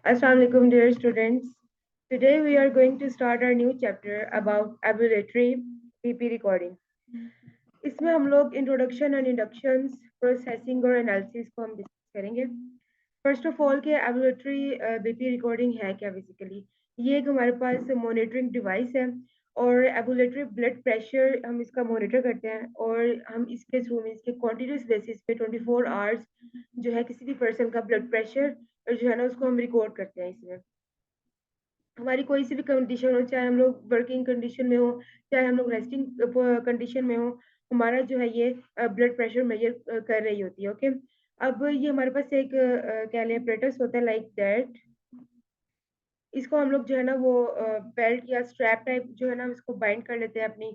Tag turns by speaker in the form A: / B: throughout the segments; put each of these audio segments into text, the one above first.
A: Assalamu alaikum, dear students. Today we are going to start our new chapter about ambulatory BP recording. इसमें हम लोग introduction and inductions, processing और analysis को हम discuss करेंगे। First of all कि ambulatory BP recording है क्या बेसिकली। ये एक हमारे पास मॉनिटरिंग डिवाइस है और एम्बुलेटरी ब्लड प्रेशर हम इसका मॉनिटर करते हैं और हम इसके थ्रू में इसके कॉन्टिन्यूस बेसिस पे 24 आवर्स जो है किसी भी पर्सन का ब्लड प्रेशर जो है ना उसको हम रिकॉर्ड करते हैं। इसमें हमारी कोई सी भी कंडीशन हो, चाहे हम लोग वर्किंग कंडीशन में हो, चाहे हम लोग रेस्टिंग कंडीशन में हो, हमारा जो है ये ब्लड प्रेशर मेजर कर रही होती है। ओके, अब ये हमारे पास एक कह लें अपरेटस होता है लाइक दैट। इसको हम लोग जो है ना वो बेल्ट या स्ट्रैप टाइप जो है ना इसको बाइंड कर लेते हैं अपनी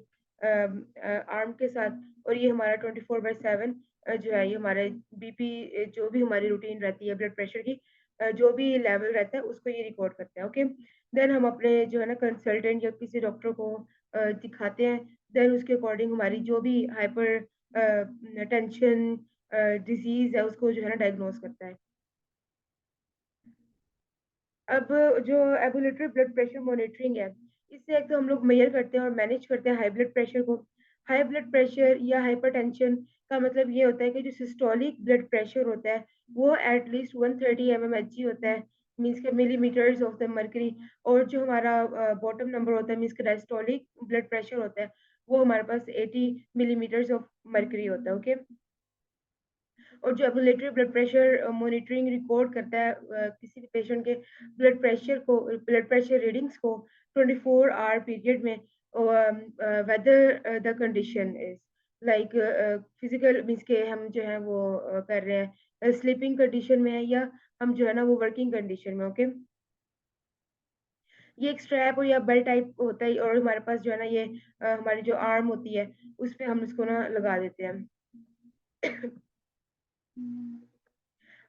A: आर्म के साथ और ये हमारा 24/7 जो है ये हमारे बीपी जो भी हमारी रूटीन रहती है ब्लड प्रेशर की जो भी लेवल रहता है उसको ये रिकॉर्ड करते हैं। ओके, देन हम अपने जो है ना कंसल्टेंट या किसी डॉक्टर को दिखाते हैं। देन उसके अकॉर्डिंग हमारी जो भी हाइपर टेंशन डिजीज है उसको जो है ना डायग्नोज करता है। अब जो एम्बुलेटरी ब्लड प्रेशर मॉनिटरिंग है, इससे एक तो हम लोग मेजर करते हैं और मैनेज करते हैं हाई ब्लड प्रेशर को। हाई ब्लड प्रेशर या हाइपरटेंशन का मतलब ये होता है कि जो सिस्टोलिक ब्लड प्रेशर होता है वो एटलीस्ट 130 mmHg होता है, मीन्स के मिलीमीटर्स ऑफ द मर्करी। और जो हमारा बॉटम नंबर होता है मीन्स के डायस्टोलिक ब्लड प्रेशर होता है वो हमारे पास 80 मिलीमीटर्स ऑफ मर्करी होता है। ओके, और जो ambulatory blood pressure monitoring record करता है किसी भी पेशेंट के ब्लड प्रेशर रीडिंग्स को 24 आवर पीरियड में whether the condition is like physical means के हम जो है वो कर रहे हैं स्लीपिंग कंडीशन में है या हम जो है ना वो वर्किंग कंडीशन में। ओके, ये एक स्ट्रैप और या बेल्ट टाइप होता है और हमारे पास जो है ना ये हमारी जो आर्म होती है उस पे हम इसको ना लगा देते हैं।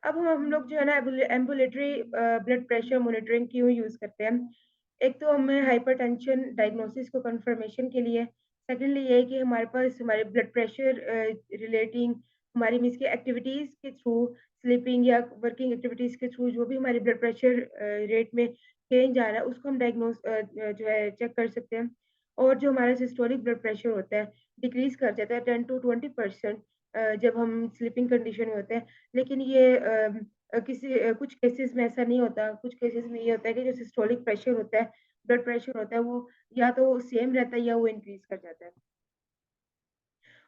A: अब हम लोग जो है ना एम्बुलेटरी ब्लड प्रेशर मॉनिटरिंग क्यों यूज करते हैं। एक तो हमें हाइपरटेंशन डायग्नोसिस को कंफर्मेशन के लिए। सेकेंडली ये है कि हमारे पास हमारे ब्लड प्रेशर रिलेटिंग हमारी मीन्स की एक्टिविटीज के थ्रू स्लीपिंग या वर्किंग एक्टिविटीज के थ्रू जो भी हमारे ब्लड प्रेशर रेट में चेंज आ रहा है उसको हम डायग्नोस जो है चेक कर सकते हैं। और जो हमारा सिस्टोलिक ब्लड प्रेशर होता है डिक्रीज कर जाता है 10 to 20% जब हम स्लीपिंग कंडीशन में होते हैं। लेकिन ये कुछ केसेस में ऐसा नहीं होता। कुछ केसेस में ये होता है कि जो सिस्टोलिक प्रेशर होता है ब्लड प्रेशर होता है वो या तो सेम रहता है या वो इंक्रीज कर जाता है।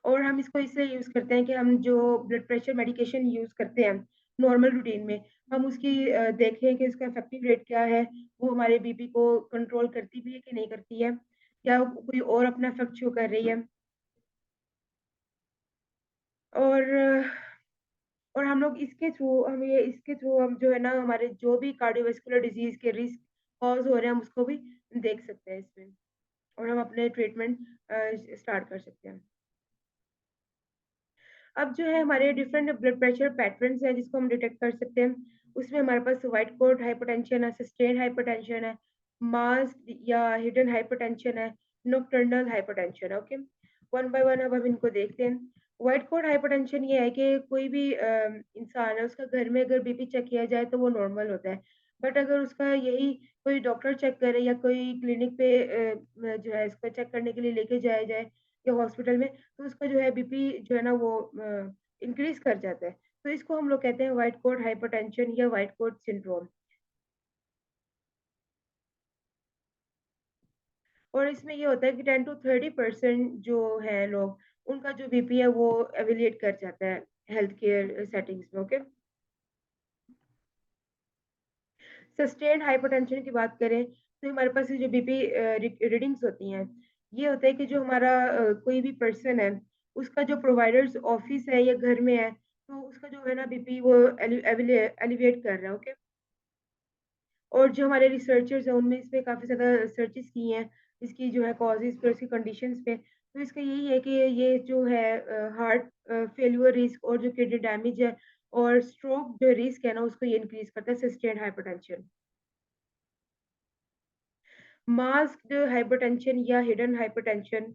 A: और हम इसको इससे यूज करते हैं कि हम जो ब्लड प्रेशर मेडिकेशन यूज करते हैं नॉर्मल रूटीन में हम उसकी देखें कि उसका इफेक्टिव रेट क्या है, वो हमारे बीपी को कंट्रोल करती भी है कि नहीं करती है, या कोई और अपना इफेक्ट शो कर रही है। और हम लोग इसके थ्रू हम जो है ना हमारे जो भी कार्डियोवास्कुलर डिजीज के रिस्क कॉज हो रहे हैं हम उसको भी देख सकते हैं इसमें और हम अपने ट्रीटमेंट स्टार्ट कर सकते हैं। अब जो है हमारे डिफरेंट ब्लड प्रेशर पैटर्न्स हैं जिसको हम डिटेक्ट कर सकते हैं। उसमें हमारे पास व्हाइट कोट हाइपरटेंशन है, सस्टेन्ड हाइपरटेंशन है, मास्क या हिडन हाइपरटेंशन है, नोक्टर्नल हाइपरटेंशन है। ओके, वन बाय वन अब हम इनको देखते हैं। व्हाइट कोट हाइपरटेंशन ये है कि कोई भी इंसान है उसका घर में अगर बीपी चेक किया जाए तो वो नॉर्मल होता है। बट अगर उसका यही कोई डॉक्टर चेक करे या कोई क्लिनिक पे जो है इसको चेक करने के लिए लेके जाया जाए या हॉस्पिटल में तो उसका जो है बीपी जो है ना वो इंक्रीज कर जाता है। तो इसको हम लोग कहते हैं व्हाइट कोट हाइपरटेंशन या व्हाइट कोट सिंड्रोम। और इसमें ये होता है कि 10 to 30% जो है लोग उनका जो बीपी है वो एवेलिएट कर जाता है हेल्थ केयर सेटिंग्स में। ओके, सस्टेन्ड हाइपरटेंशन की बात करें तो हमारे पास ये जो बीपी रीडिंग्स होती हैं ये होता है कि जो हमारा कोई भी पर्सन है उसका जो प्रोवाइडर्स ऑफिस है या घर में है तो उसका जो है ना बीपी वो एलिवेट कर रहा है। ओके, और जो हमारे रिसर्चर्स हैं उनमें इस पे काफ़ी ज़्यादा सर्चेस की हैं इसकी जो है कॉजेज़ पे उसकी कंडीशंस पे। तो इसका यही है कि ये जो है हार्ट फेल्योर रिस्क और जो किडनी डैमेज है और स्ट्रोक जो रिस्क है ना उसको ये इंक्रीज करता है सस्टेन्ड हाइपरटेंशन। मास्क्ड हाइपरटेंशन या हिडन हाइपरटेंशन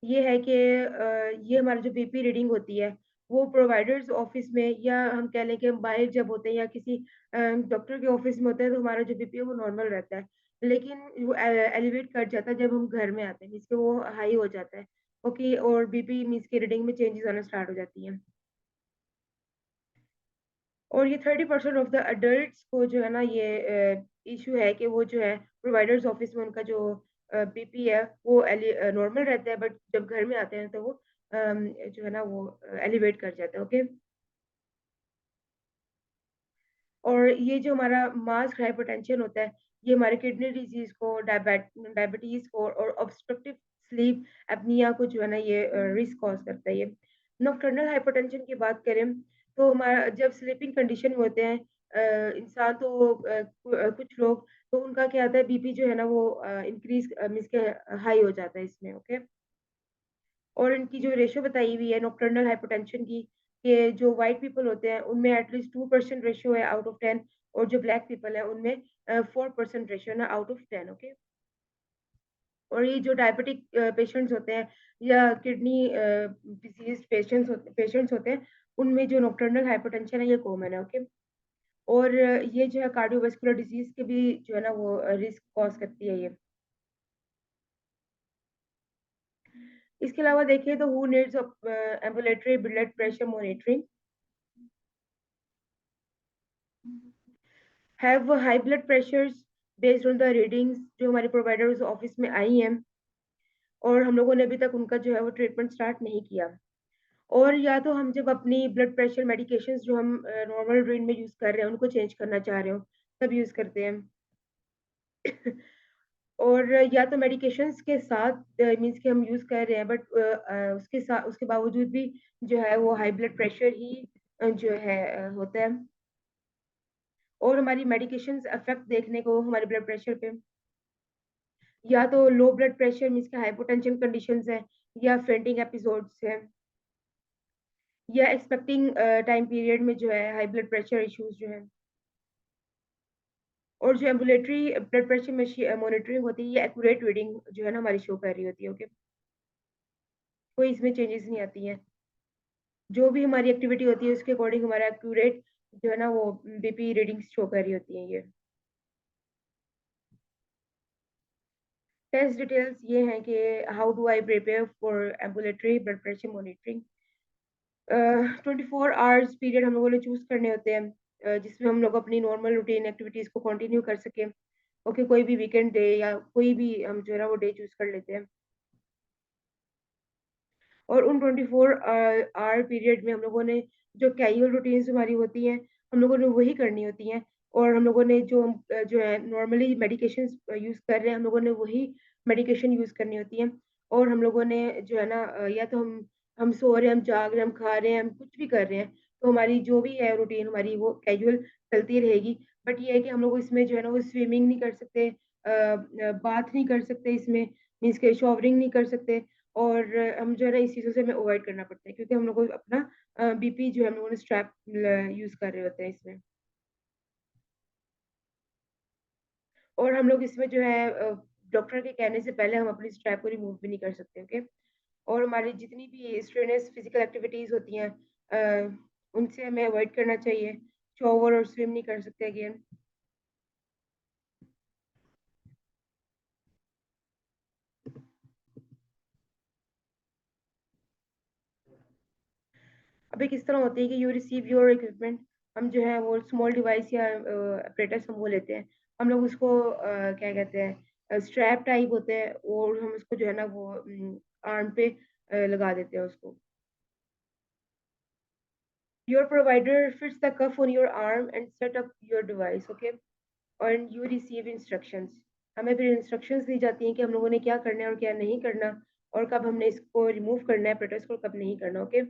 A: ये है कि ये हमारी जो बीपी रीडिंग होती है वो प्रोवाइडर्स ऑफिस में, या हम कह लें कि हम बाहर जब होते हैं या किसी डॉक्टर के ऑफिस में होते हैं, तो हमारा जो बीपी है वो नॉर्मल रहता है। लेकिन वो एलिवेट कर जाता है जब हम घर में आते हैं, मीन्स कि वो हाई हो जाता है। ओके, और बीपी मीन्स की रीडिंग में चेंजेस आना स्टार्ट हो जाती हैं। और ये 30% ऑफ द अडल्ट्स को जो है ना, ये इशू है कि वो जो है प्रोवाइडर्स ऑफिस में उनका जो बीपी है वो नॉर्मल रहता है, बट जब घर में आते हैं तो वो जो है ना वो एलिवेट कर जाता है। ओके, और ये जो हमारा मास्क हाइपरटेंशन होता है, ये हमारे किडनी डिजीज को, डायबिटीज को और ऑब्स्ट्रक्टिव स्लीप एपनिया को जो है ना, ये रिस्क कॉज करता है ये। नॉकटर्नल हाइपरटेंशन की बात करें तो हमारा जब स्लीपिंग कंडीशन में होते हैं इंसान, तो कुछ लोग, तो उनका क्या होता है, बीपी जो है ना वो इंक्रीज मीन्स के हाई हो जाता है इसमें। ओके, और इनकी जो रेशियो बताई हुई है नॉकटर्नल हाइपरटेंशन की, कि जो व्हाइट पीपल होते हैं उनमें एटलीस्ट 2% रेशियो है आउट ऑफ 10, और जो ब्लैक पीपल है उनमें 4% रेशियो है आउट ऑफ 10। ओके, और ये जो डायबिटिक पेशेंट्स होते हैं या किडनी डिजीज पेशेंट्स होते हैं, उनमें जो नॉकटर्नल हाइपरटेंशन है ये कॉमन है। ओके, और ये जो है कार्डियोवास्कुलर डिजीज के भी जो है ना वो रिस्क कॉज करती है ये। इसके अलावा देखें तो who needs ambulatory blood pressure monitoring, have high blood pressures based on the readings जो हमारे प्रोवाइडर्स ऑफिस में आई हैं, और हम लोगों ने अभी तक उनका जो है वो ट्रीटमेंट स्टार्ट नहीं किया। और या तो हम जब अपनी ब्लड प्रेशर मेडिकेशंस जो हम नॉर्मल रूटीन में यूज़ कर रहे हैं उनको चेंज करना चाह रहे हो, तब यूज़ करते हैं। और या तो मेडिकेशंस के साथ मीन्स कि हम यूज़ कर रहे हैं, बट उसके साथ उसके बावजूद भी जो है वो हाई ब्लड प्रेशर ही जो है होता है। और हमारी मेडिकेशंस इफेक्ट देखने को हमारे ब्लड प्रेशर पे, या तो लो ब्लड प्रेशर मीन्स के हाइपोटेंशन कंडीशंस है, या फेंटिंग एपिसोड्स है, या एक्सपेक्टिंग टाइम पीरियड में जो है हाई ब्लड प्रेशर इश्यूज जो है। और जो एम्बुलेटरी ब्लड प्रेशर मॉनिटरिंग होती है, ये एक्यूरेट रीडिंग जो है ना हमारी शो कर रही होती है। ओके, कोई इसमें चेंजेस नहीं आती हैं। जो भी हमारी एक्टिविटी होती है उसके अकॉर्डिंग हमारा एक्यूरेट जो है ना वो बीपी रीडिंग्स शो कर रही होती हैं ये। टेस्ट डिटेल्स ये हैं कि how do I prepare for ambulatory blood pressure monitoring. 24 hours period हम लोगों ने चूज करने होते हैं, जिसमें हम लोग अपनी नॉर्मल रूटीन एक्टिविटीज को कंटिन्यू कर सकें। ओके, कोई भी वीकेंड डे या कोई भी हम जो है ना वो डे चूज कर लेते हैं, और उन 24 आवर पीरियड में हम लोगों ने जो कैजुअल रूटीन्स हमारी होती हैं, हम लोगों ने वही करनी होती हैं। और हम लोगों ने जो जो है नॉर्मली मेडिकेशंस यूज़ कर रहे हैं, हम लोगों ने वही मेडिकेशन यूज़ करनी होती है। और हम लोगों ने जो है ना या तो हम सो रहे हैं, हम जाग रहे हैं, हम खा रहे हैं, हम कुछ भी कर रहे हैं, तो हमारी जो भी है रूटीन हमारी वो कैजुअल चलती रहेगी। बट ये है कि हम लोग इसमें जो है ना वो स्विमिंग नहीं कर सकते, बाथ नहीं कर सकते इसमें, मीन्स के शॉवरिंग नहीं कर सकते। और हम जो है ना इस चीज़ों से हमें अवॉइड करना पड़ता है, क्योंकि हम लोग को अपना बीपी जो है हम लोगों ने स्ट्रैप यूज़ कर रहे होते हैं इसमें। और हम लोग इसमें जो है डॉक्टर के कहने से पहले हम अपनी स्ट्रैप को रिमूव भी नहीं कर सकते। ओके, और हमारी जितनी भी स्ट्रेनस फिजिकल एक्टिविटीज़ होती हैं उनसे हमें अवॉइड करना चाहिए। शॉवर और स्विम नहीं कर सकते अगेन। अब एक इस तरह होती है कि यू रिसीव योर इक्विपमेंट, हम जो है वो स्मॉल डिवाइस या अपरेटस हम वो लेते हैं, हम लोग उसको क्या कहते हैं स्ट्रैप टाइप होते हैं, और हम उसको जो है ना वो आर्म पे लगा देते हैं उसको। Your provider fits the cuff on your arm and set up your device, okay, and you receive instructions। हमें फिर इंस्ट्रक्शंस दी जाती हैं कि हम लोगों ने क्या करना है और क्या नहीं करना, और कब हमने इसको रिमूव करना है प्रोटेस्ट को, कब नहीं करना। Okay,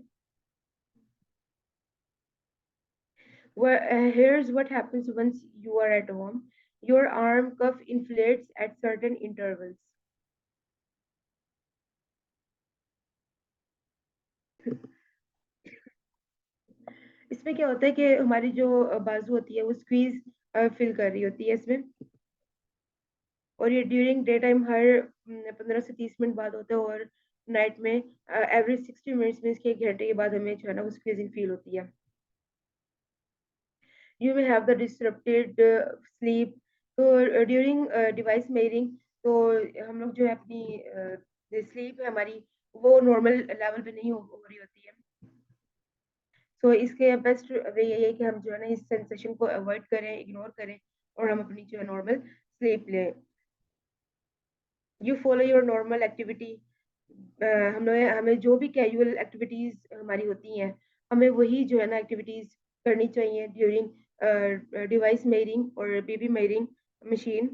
A: well, here's what happens once you are at home. Your arm cuff inflates at certain intervals. इसमें क्या होता है कि हमारी जो बाजू होती है वो स्क्वीज फील कर रही होती है इसमें, और ये ड्यूरिंग डे टाइम हर 15 से 30 मिनट बाद होता है, और नाइट में एवरेज 60 मिनट्स में, इसके 1 घंटे के बाद हमें जो है ना वो स्क्वीजिंग फील होती है। You may have the disrupted sleep. तो ड्यूरिंग डिवाइस मेयरिंग, तो हम लोग जो है अपनी स्लीप है हमारी, वो नॉर्मल लेवल पे नहीं हो रही होती है। तो इसके बेस्ट वे यही है कि हम जो है ना इस सेंसेशन को अवॉइड करें, इग्नोर करें, और हम अपनी जो है नॉर्मल स्लीप लें। You follow your normal activity. हमें जो भी कैजुअल एक्टिविटीज हमारी होती हैं, हमें वही जो है ना एक्टिविटीज करनी चाहिए ड्यूरिंग डिवाइस मेयरिंग और बेबी मेयरिंग मशीन।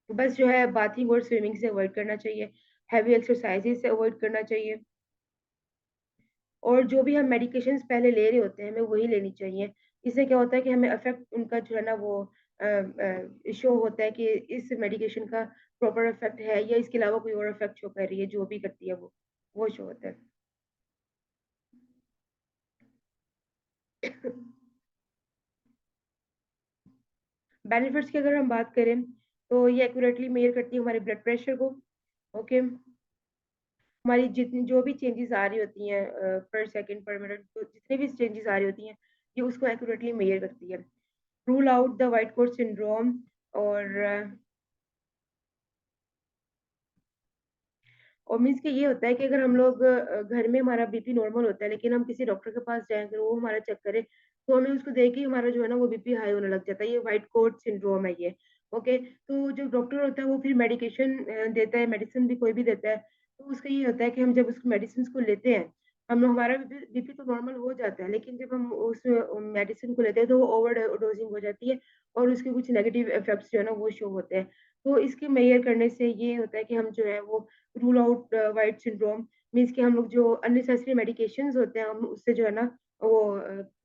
A: बस जो है बाथिंग और स्विमिंग से अवॉइड करना चाहिए, हैवी एक्सरसाइजेज से अवॉइड करना चाहिए, और जो भी हम मेडिकेशंस पहले ले रहे होते हैं हमें वही लेनी चाहिए। इससे क्या होता है कि हमें इफेक्ट उनका जो है ना वो शो होता है कि इस मेडिकेशन का प्रॉपर इफेक्ट है या इसके अलावा कोई और इफेक्ट शो कर रही है, जो भी करती है वो शो होता है। बेनिफिट्स की अगर हम बात करें, तो ये एक्यूरेटली मेजर करती है हमारे ब्लड प्रेशर को। ओके, हमारी जितनी जो भी चेंजेस आ रही होती हैं पर सेकंड पर मिनट, तो जितनी भी चेंजेस आ रही होती हैं ये उसको एक्यूरेटली मेजर करती है। Rule out the white coat syndrome. और मीन्स कि ये होता है कि अगर हम लोग घर में हमारा बीपी नॉर्मल होता है, लेकिन हम किसी डॉक्टर के पास जाएं, अगर वो हमारा चेक करे, तो हमें उसको देख के ही हमारा जो है ना वो बीपी हाई होने लग जाता है। ये व्हाइट कोट सिंड्रोम है ये। ओके, तो जो डॉक्टर होता है वो फिर मेडिकेशन देता है, मेडिसिन भी कोई भी देता है। तो उसका ये होता है कि हम जब उस मेडिसिन को लेते हैं, हम हमारा बीपी तो नॉर्मल हो जाता है, लेकिन जब हम उस मेडिसिन को लेते हैं तो वो ओवर डोजिंग हो जाती है, और उसके कुछ नेगेटिव इफेक्ट्स जो है ना वो शो होते हैं। तो इसके मेजर करने से ये होता है कि हम जो है वो rule out white syndrome, means कि हम लोग जो अननेसेसरी मेडिकेशंस होते हैं हम उससे जो है ना वो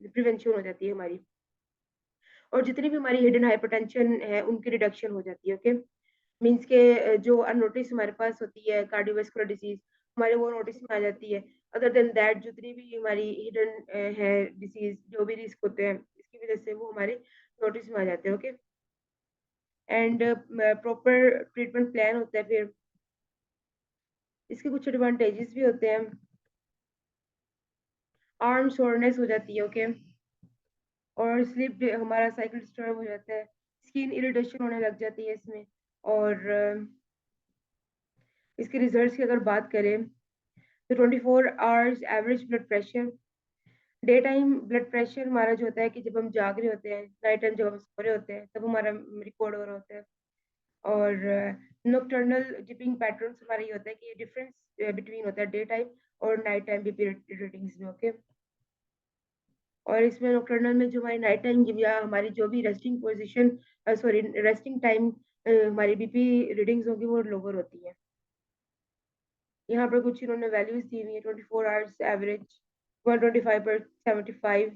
A: प्रिवेंशन हो जाती है हमारी, और जितनी भी हमारी हिडन हाइपरटेंशन है उनकी रिडक्शन हो जाती है। ओके, मीन्स के जो अननोटिस हमारे पास होती है कार्डियोवास्कुलर डिजीज, हमारे वो नोटिस में आ जाती है। अदर देन दैट जितनी भी हमारी हिडन है डिसीज, जो भी रिस्क होते हैं इसकी वजह से वो हमारे नोटिस में आ जाते हैं। Okay, and proper treatment plan होता है फिर। इसके कुछ एडवांटेजेस भी होते हैं। आर्म सोरनेस हो जाती है। ओके, और स्लीप हमारा साइकिल डिस्टर्ब हो जाता है, स्किन इरिटेशन होने लग जाती है इसमें। और इसके रिजल्ट्स की अगर बात करें, तो 24 hours average blood pressure, day time blood pressure हमारा जो होता है कि जब हम जाग रहे होते हैं, नाइट टाइम जब हम सो रहे होते हैं तब हमारा रिकॉर्ड हो रहा होता है। और नोक्टर्नल डिपिंग पैटर्न्स हमारा ये होता है कि ये डिफरेंस बिटवीन होता है डे टाइम और नाइट टाइम बीपी रीडिंग्स में। ओके, और इसमें नॉकटर्नल में जो हमारी नाइट टाइम या हमारी जो भी resting position, sorry resting time, हमारी बीपी रीडिंग्स होगी वो लोअर होती है। यहाँ पर कुछ इन्होंने वैल्यूज दी हुई है। 24 आवर्स एवरेज 125 पर 75,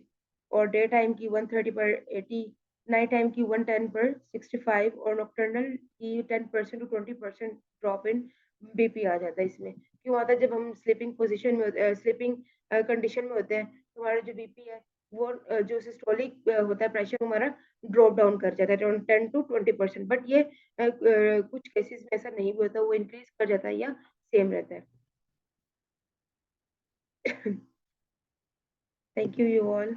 A: और डे टाइम की 130 पर 80, नाइट टाइम की 110 पर 65, और नॉकटर्नल की 10% टू 20% ड्रॉप इन बीपी आ जाता है। इसमें क्यों आता है? जब हम स्लीपिंग पोजिशन में, स्लीपिंग कंडीशन में होते हैं, तो हमारा जो बीपी है वो जो सिस्टोलिक होता है प्रेशर हमारा ड्रॉप डाउन कर जाता है 10 to 20%। बट ये कुछ केसेस में ऐसा नहीं भी होता, वो इंक्रीज कर जाता है या सेम रहता है। Thank you, you all.